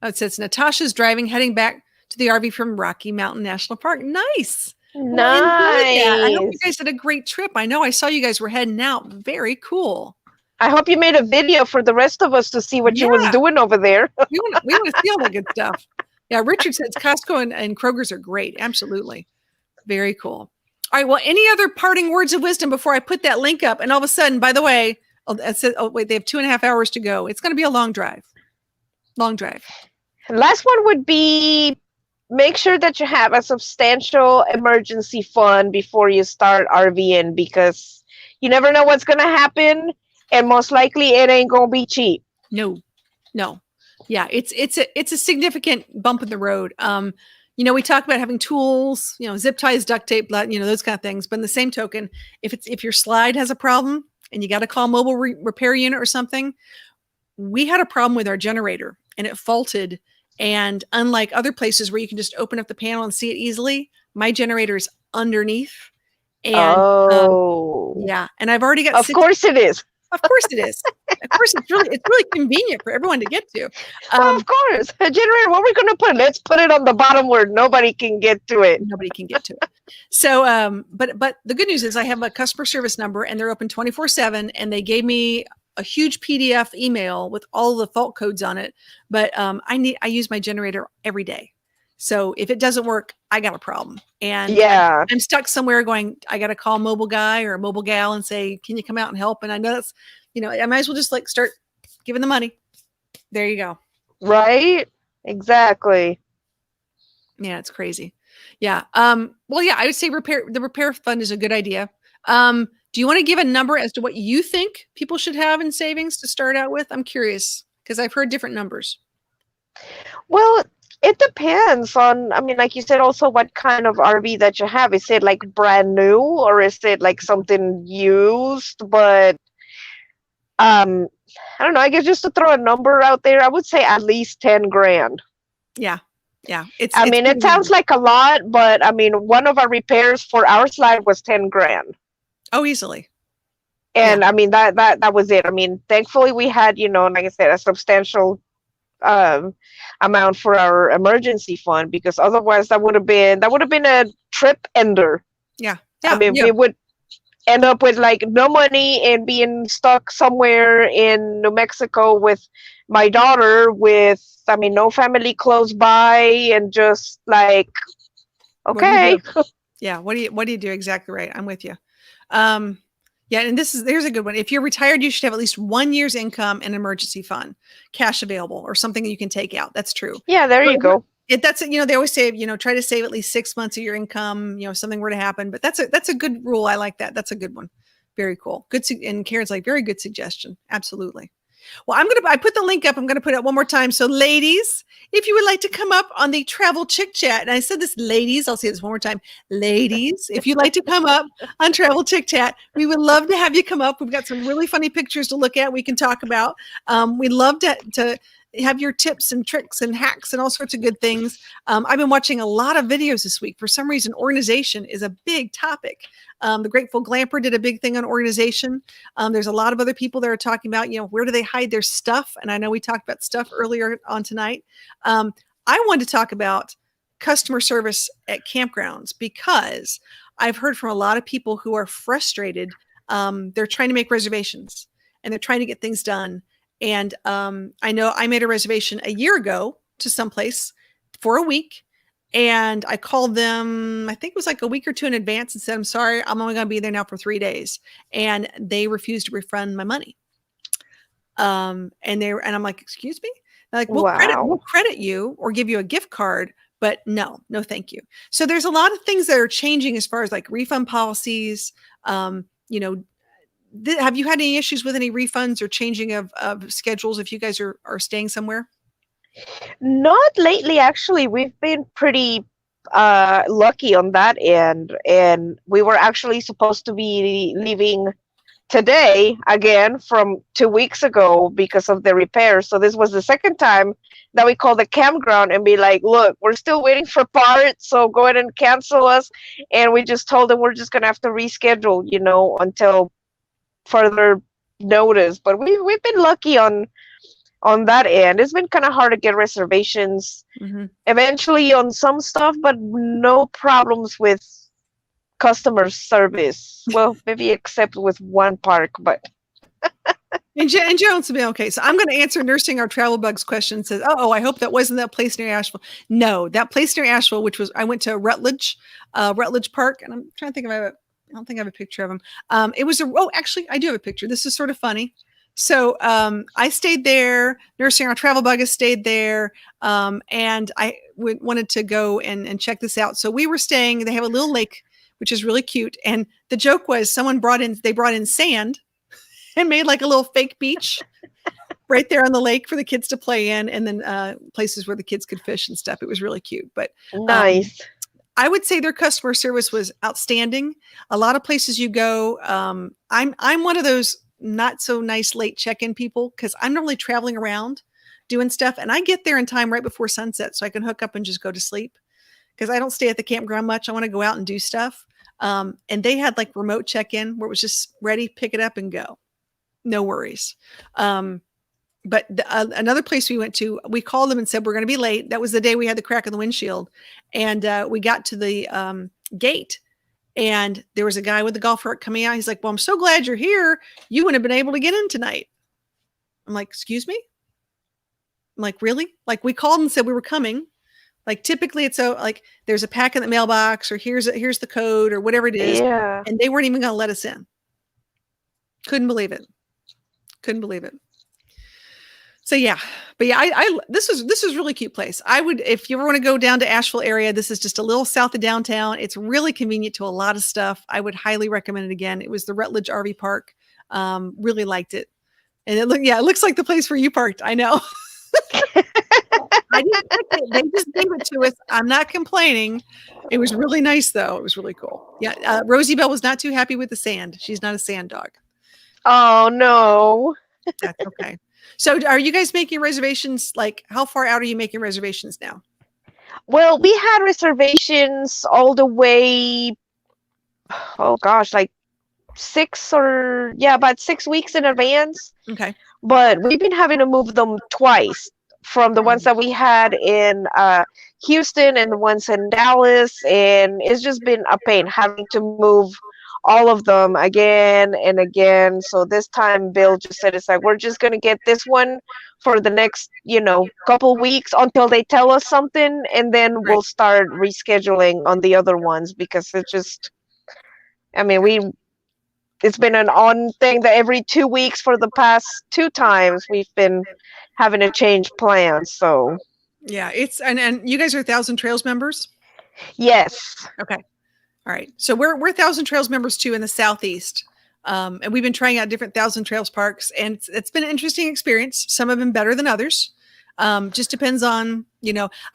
It says Natasha's driving, heading back to the RV from Rocky Mountain National Park. Nice. Nice. I hope you guys had a great trip. I know I saw you guys were heading out. Very cool. I hope you made a video for the rest of us to see what you was doing over there. we want to see all that good stuff. Yeah, Richard says Costco and Kroger's are great. Absolutely. Very cool. All right. Well, any other parting words of wisdom before I put that link up? And all of a sudden, by the way, wait, they have 2.5 hours to go. It's going to be a long drive. Long drive. Last one would be make sure that you have a substantial emergency fund before you start RVing, because you never know what's going to happen. and most likely it ain't gonna be cheap. No. Yeah, it's a significant bump in the road. We talk about having tools, zip ties, duct tape, those kind of things. But in the same token, if your slide has a problem and you got to call a mobile repair unit or something, we had a problem with our generator and it faulted. And unlike other places where you can just open up the panel and see it easily, my generator is underneath. And yeah, and I've already got. Of course it is. Of course it is. Of course, it's really convenient for everyone to get to. Well, of course, a generator. What are we going to put? Let's put it on the bottom where nobody can get to it. Nobody can get to it. So, but the good news is I have a customer service number, and they're open 24/7. And they gave me a huge PDF email with all the fault codes on it. But I use my generator every day. So if it doesn't work, I got a problem. And yeah, I'm stuck somewhere going, I got to call a mobile guy or a mobile gal and say, can you come out and help? And I know that's, I might as well just start giving the money. There you go. Right. Exactly. Yeah. It's crazy. Yeah. Well, yeah, I would say the repair fund is a good idea. Do you want to give a number as to what you think people should have in savings to start out with? I'm curious because I've heard different numbers. Well, it depends on, like you said, also what kind of RV that you have. Is it like brand new or is it like something used? But I don't know. I guess just to throw a number out there, I would say at least 10 grand. Yeah. Yeah. It sounds like a lot, but one of our repairs for our slide was 10 grand. Oh, easily. And that was it. Thankfully we had, like I said, a substantial amount for our emergency fund, because otherwise that would have been a trip ender. Yeah. We would end up with no money and being stuck somewhere in New Mexico with my daughter with no family close by, and just okay. Yeah, what do you do? Exactly right. I'm with you. Yeah, and there's a good one. If you're retired, you should have at least 1 year's income and emergency fund, cash available, or something that you can take out. That's true. Yeah, there you go. That's they always say, try to save at least 6 months of your income, if something were to happen. But that's a good rule. I like that. That's a good one. Very cool. Good. And Karen's very good suggestion. Absolutely. Well, I put the link up. I'm going to put it up one more time. So ladies, if you would like to come up on the Travel Chick Chat, and I said this, ladies, I'll say this one more time. Ladies, if you'd like to come up on Travel Chick Chat, we would love to have you come up. We've got some really funny pictures to look at. We can talk about. We'd love to have your tips and tricks and hacks and all sorts of good things. I've been watching a lot of videos this week. For some reason, organization is a big topic. The Grateful Glamper did a big thing on organization. There's a lot of other people that are talking about, where do they hide their stuff? And I know we talked about stuff earlier on tonight. I wanted to talk about customer service at campgrounds, because I've heard from a lot of people who are frustrated. They're trying to make reservations and they're trying to get things done. And I know I made a reservation a year ago to someplace for a week. And I called them, I think it was a week or two in advance, and said, I'm sorry, I'm only going to be there now for 3 days. And they refused to refund my money. And I'm like, excuse me? They're like, we'll credit you or give you a gift card, but no, thank you. So there's a lot of things that are changing as far as refund policies. Have you had any issues with any refunds or changing of schedules if you guys are staying somewhere? Not lately, actually. We've been pretty lucky on that end, and we were actually supposed to be leaving today again from 2 weeks ago because of the repair. So this was the second time that we called the campground and be like, look, we're still waiting for parts, so go ahead and cancel us. And we just told them we're just going to have to reschedule, until further notice. But we've been lucky on that end. It's been kind of hard to get reservations eventually on some stuff, but no problems with customer service. Well, maybe except with one park, but in general, it's been okay. So I'm going to answer Nursing Our Travel Bugs question. Says, I hope that wasn't that place near Asheville. No, that place near Asheville, which was, I went to Rutledge Park, and I'm trying to think if I don't think I have a picture of him. It was actually, I do have a picture. This is sort of funny. So I stayed there. Nursing Our Travel Bug has stayed there. And I wanted to go and check this out. So we were staying, they have a little lake, which is really cute. And the joke was they brought in sand and made like a little fake beach right there on the lake for the kids to play in, and then places where the kids could fish and stuff. It was really cute. But Nice. I would say their customer service was outstanding. A lot of places you go, I'm one of those not so nice late check-in people because I'm normally traveling around doing stuff, and I get there in time right before sunset so I can hook up and just go to sleep because I don't stay at the campground much. I want to go out and do stuff. And they had like remote check-in where it was just ready, pick it up and go. No worries. But another place we went to, we called them and said, we're going to be late. That was the day we had the crack in the windshield. And we got to the gate and there was a guy with the golf cart coming out. He's like, well, I'm so glad you're here. You wouldn't have been able to get in tonight. I'm like, excuse me? I'm like, really? Like we called and said we were coming. Like typically it's like there's a pack in the mailbox or here's the code or whatever it is. Yeah. And they weren't even going to let us in. Couldn't believe it. So yeah, but yeah, this is really cute place. I would, if you ever want to go down to Asheville area, this is just a little south of downtown. It's really convenient to a lot of stuff. I would highly recommend it again. It was the Rutledge RV Park. Really liked it. And it looks like the place where you parked. I know. I didn't pick it. They just gave it to us. I'm not complaining. It was really nice though. It was really cool. Yeah. Rosie Bell was not too happy with the sand. She's not a sand dog. Oh no. That's okay. So are you guys making reservations? Like how far out are you making reservations now? Well, we had reservations all the way, oh gosh, like about 6 weeks in advance. Okay. But we've been having to move them twice from the ones that we had in Houston and the ones in Dallas. And it's just been a pain having to move all of them again and again. So this time Bill just said, it's like, we're just going to get this one for the next, couple weeks until they tell us something. And then we'll start rescheduling on the other ones because it's just, it's been an on thing that every 2 weeks for the past 2 times we've been having to change plans. So yeah, and you guys are 1,000 Trails members? Yes. Okay. All right. So we're 1,000 Trails members too in the Southeast. And we've been trying out different 1,000 Trails parks and it's been an interesting experience. Some have been better than others. Just depends on,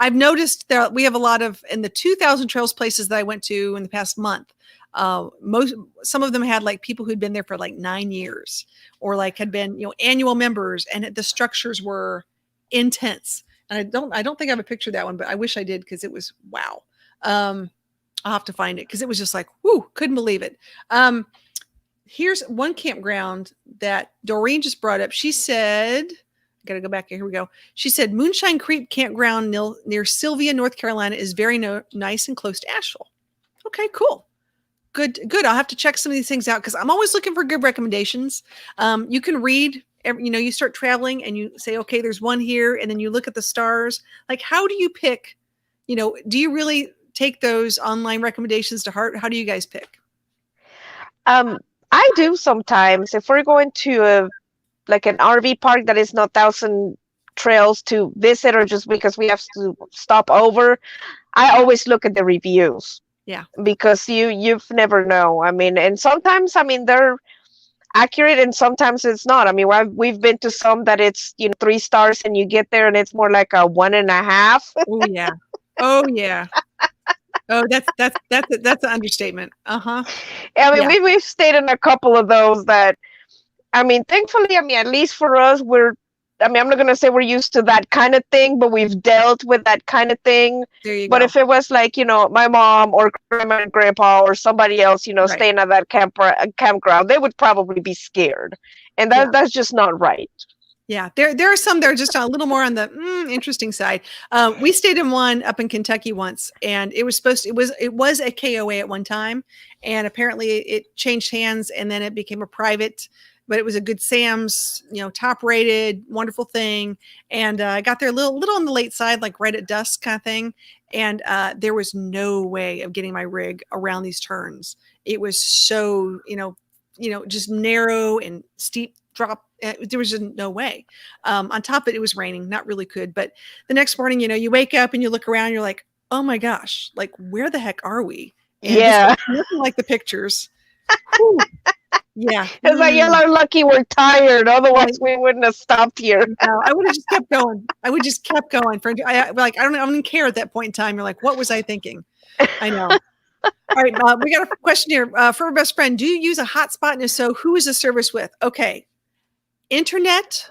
I've noticed that we have a lot of, in the 2,000 Trails places that I went to in the past month, some of them had like people who'd been there for like 9 years or like had been, annual members and the structures were intense. And I don't think I have a picture of that one, but I wish I did because it was wow. I'll have to find it because it was just like, whoo, couldn't believe it. Here's one campground that Doreen just brought up. She said, got to go back here. Here we go. She said, Moonshine Creek Campground near Sylvia, North Carolina is very nice and close to Asheville. Okay, cool. Good. I'll have to check some of these things out because I'm always looking for good recommendations. You can read, you start traveling and you say, okay, there's one here. And then you look at the stars. Like, how do you pick, do you really take those online recommendations to heart? How do you guys pick? I do sometimes. If we're going to an RV park that is not 1,000 Trails to visit or just because we have to stop over, I always look at the reviews. Yeah. Because you've never know. And sometimes, they're accurate and sometimes it's not. We've been to some that it's, 3 stars and you get there and it's more like a 1.5. Oh yeah. Oh yeah. Oh, that's an understatement. Uh-huh. We've stayed in a couple of those that, thankfully, at least for us, I'm not going to say we're used to that kind of thing, but we've dealt with that kind of thing. There you go. But if it was like, my mom or grandma and grandpa or somebody else, staying at that campground, they would probably be scared. And that's just not right. Yeah, there are some that are just a little more on the interesting side. We stayed in one up in Kentucky once, and it was a KOA at one time, and apparently it changed hands, and then it became a private. But it was a Good Sam's, top rated, wonderful thing. And I got there a little on the late side, like right at dusk kind of thing. And there was no way of getting my rig around these turns. It was so, just narrow and steep drop. There was just no way. On top of it was raining, not really good. But the next morning, you wake up and you look around, you're like, oh my gosh, like where the heck are we? And yeah, nothing like the pictures. Yeah. It's like, y'all are lucky we're tired. Otherwise, we wouldn't have stopped here. No, I would have just kept going. I would just kept going. I don't even care at that point in time. You're like, what was I thinking? I know. All right, we got a question here for our best friend. Do you use a hotspot? And if so, who is the service with? Okay. Internet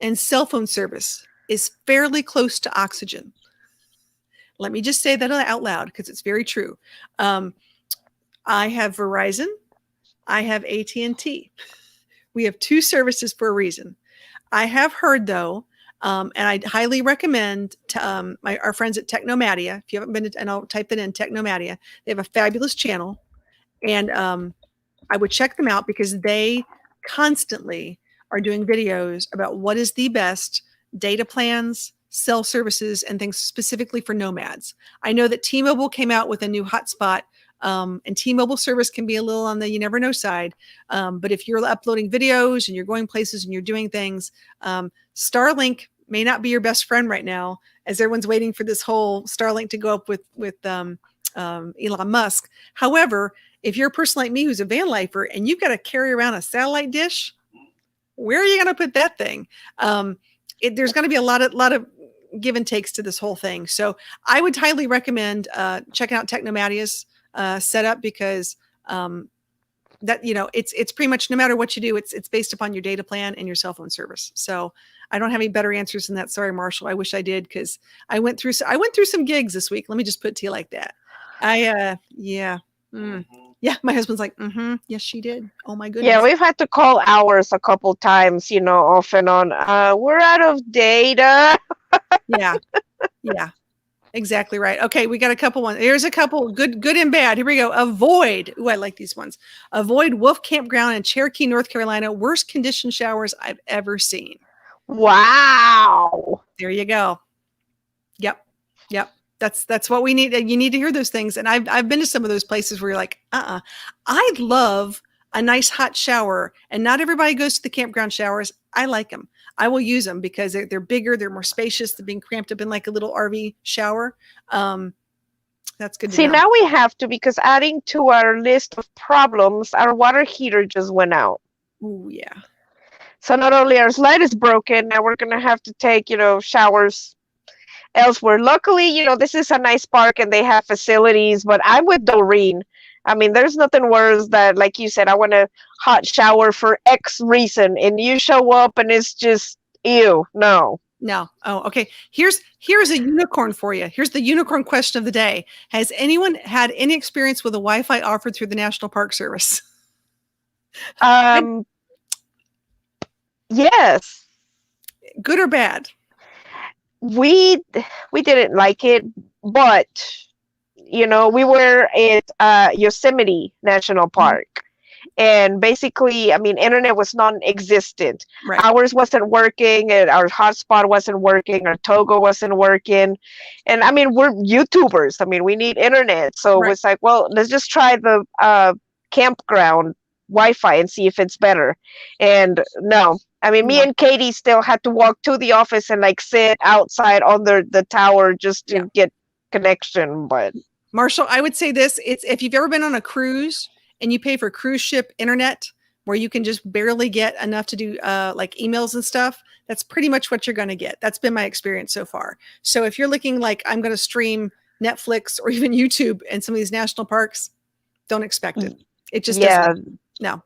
and cell phone service is fairly close to oxygen. Let me just say that out loud because it's very true. I have Verizon. I have AT&T. We have two services for a reason. I have heard, though, and I highly recommend to, our friends at Technomadia. If you haven't been, and I'll type that in, Technomadia. They have a fabulous channel, and I would check them out because they constantly are doing videos about what is the best data plans, cell services, and things specifically for nomads. I know that T-Mobile came out with a new hotspot, and T-Mobile service can be a little on the you never know side. But if you're uploading videos and you're going places and you're doing things, Starlink may not be your best friend right now, as everyone's waiting for this whole Starlink to go up with Elon Musk. However, if you're a person like me who's a van lifer and you've got to carry around a satellite dish, where are you going to put that thing? There's going to be a lot of give and takes to this whole thing. So I would highly recommend checking out Technomadia's setup because that it's pretty much no matter what you do, it's based upon your data plan and your cell phone service. So I don't have any better answers than that. Sorry, Marshall. I wish I did because I went through some gigs this week. Let me just put it to you like that. Yeah, my husband's like, yes, she did. Oh my goodness. Yeah, we've had to call ours a couple times, off and on. We're out of data. Yeah, exactly right. Okay, we got a couple ones. Here's a couple good and bad. Here we go. Avoid. Ooh, I like these ones. Avoid Wolf Campground in Cherokee, North Carolina. Worst condition showers I've ever seen. Wow. There you go. Yep. That's what we need. You need to hear those things. And I've been to some of those places where you're like, I love a nice hot shower. And not everybody goes to the campground showers. I like them. I will use them because they're bigger, they're more spacious than being cramped up in like a little RV shower. That's good to See, know. now we have to, because adding to our list of problems, our water heater just went out. Oh, yeah. So not only our slide is broken, now we're going to have to take, showers elsewhere. Luckily, this is a nice park and they have facilities, but I'm with Doreen. I mean, there's nothing worse than, like you said, I want a hot shower for X reason, and you show up and it's just, ew, no. No. Oh, okay. Here's a unicorn for you. Here's the unicorn question of the day. Has anyone had any experience with a Wi-Fi offered through the National Park Service? Yes. Good or bad? We didn't like it, but we were at Yosemite National Park, and basically, I mean, internet was non-existent. Right. Ours wasn't working, and our hotspot wasn't working, our Togo wasn't working, and I mean, we're YouTubers. I mean, we need internet, so Right. it's like, well, let's just try the campground Wi-Fi and see if it's better. And no. I mean, me and Katie still had to walk to the office and like sit outside under the tower just to get connection. But Marshall, I would say this: it's if you've ever been on a cruise and you pay for cruise ship internet, where you can just barely get enough to do like emails and stuff. That's pretty much what you're going to get. That's been my experience so far. So if you're looking like I'm going to stream Netflix or even YouTube in some of these national parks, don't expect it. It just doesn't. No.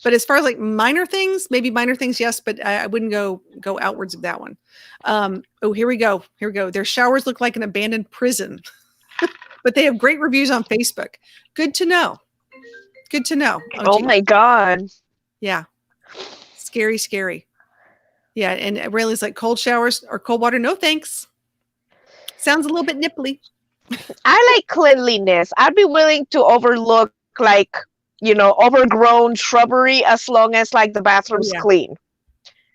But as far as like minor things, yes, but I wouldn't go outwards of that one. Oh, here we go. Their showers look like an abandoned prison, but they have great reviews on Facebook. Good to know. Oh my God. Yeah. Scary. Yeah. And Raley's like cold showers or cold water. No, thanks. Sounds a little bit nipply. I like cleanliness. I'd be willing to overlook like, overgrown shrubbery as long as like the bathroom's clean.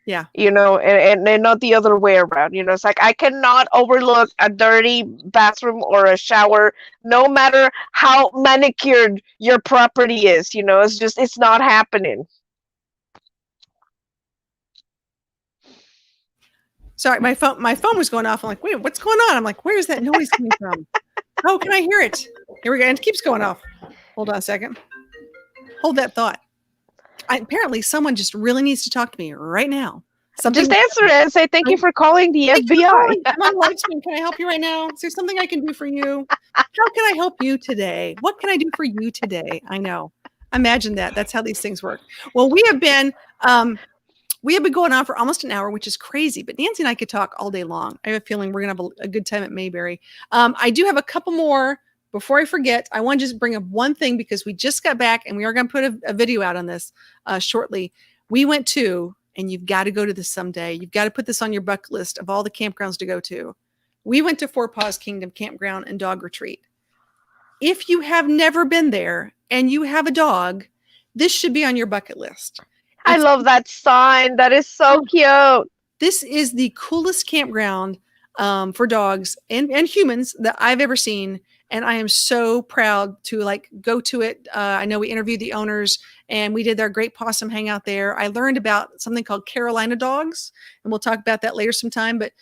Yeah. And not the other way around. It's like I cannot overlook a dirty bathroom or a shower, no matter how manicured your property is. It's not happening. Sorry, my phone was going off. I'm like, wait, what's going on? I'm like, where is that noise coming from? Oh, can I hear it? Here we go. And it keeps going off. Hold on a second. Hold that thought. apparently someone just really needs to talk to me right now. Just answer it and say thank you for calling the Thank you for FBI. calling. I'm on live stream. Can I help you right now? Is there something I can do for you? How can I help you today? What can I do for you today? I know. Imagine that. That's how these things work. Well, we have been going on for almost an hour, which is crazy, but Nancy and I could talk all day long. I have a feeling we're going to have a good time at Mayberry. I do have a couple more. Before I forget, I want to just bring up one thing because we just got back and we are going to put a video out on this shortly. We went to, and you've got to go to this someday. You've got to put this on your bucket list of all the campgrounds to go to. We went to Four Paws Kingdom Campground and Dog Retreat. If you have never been there and you have a dog, this should be on your bucket list. I love that sign. That is so cute. This is the coolest campground for dogs and humans that I've ever seen. And I am so proud to go to it. I know we interviewed the owners and we did our Great Possum hangout there. I learned about something called Carolina dogs, and we'll talk about that later sometime. But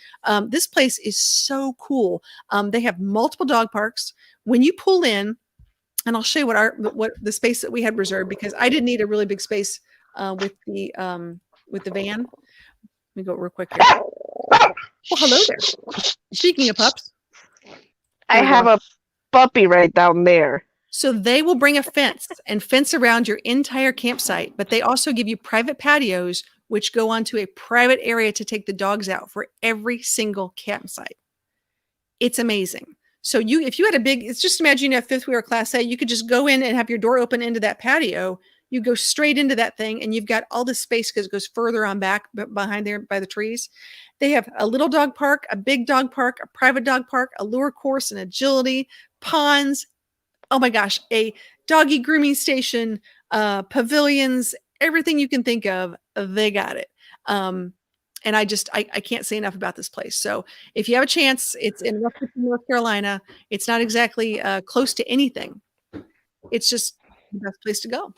this place is so cool. They have multiple dog parks. When you pull in, and I'll show you what the space that we had reserved, because I didn't need a really big space with the van. Let me go real quick here. Well, hello there. Speaking of pups, I have a puppy right down there. So they will bring a fence and fence around your entire campsite, but they also give you private patios, which go onto a private area to take the dogs out for every single campsite. It's amazing. So if you had it's just imagine you have fifth wheel or class A, you could just go in and have your door open into that patio. You go straight into that thing and you've got all this space because it goes further on back behind there by the trees. They have a little dog park, a big dog park, a private dog park, a lure course and agility, ponds. Oh my gosh, a doggy grooming station, pavilions, everything you can think of, they got it. And I can't say enough about this place. So if you have a chance, it's in North Carolina. It's not exactly close to anything. It's just the best place to go.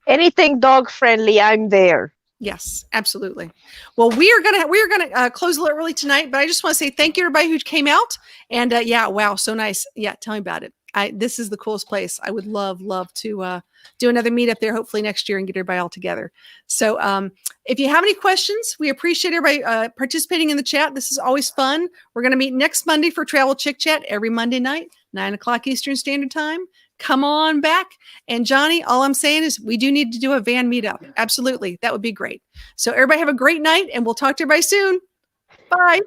Anything dog friendly, I'm there. Yes, absolutely. Well, we are gonna close a little early tonight, but I just want to say thank you everybody who came out. And yeah, wow, so nice. Yeah, tell me about it. This is the coolest place. I would love to do another meetup there, hopefully next year, and get everybody all together. So if you have any questions, we appreciate everybody participating in the chat. This is always fun. We're going to meet next Monday for Travel Chick Chat every Monday night, 9:00 Eastern Standard Time. Come on back. And Jonnie, all I'm saying is we do need to do a van meetup. Absolutely. That would be great. So everybody have a great night, and we'll talk to everybody soon. Bye.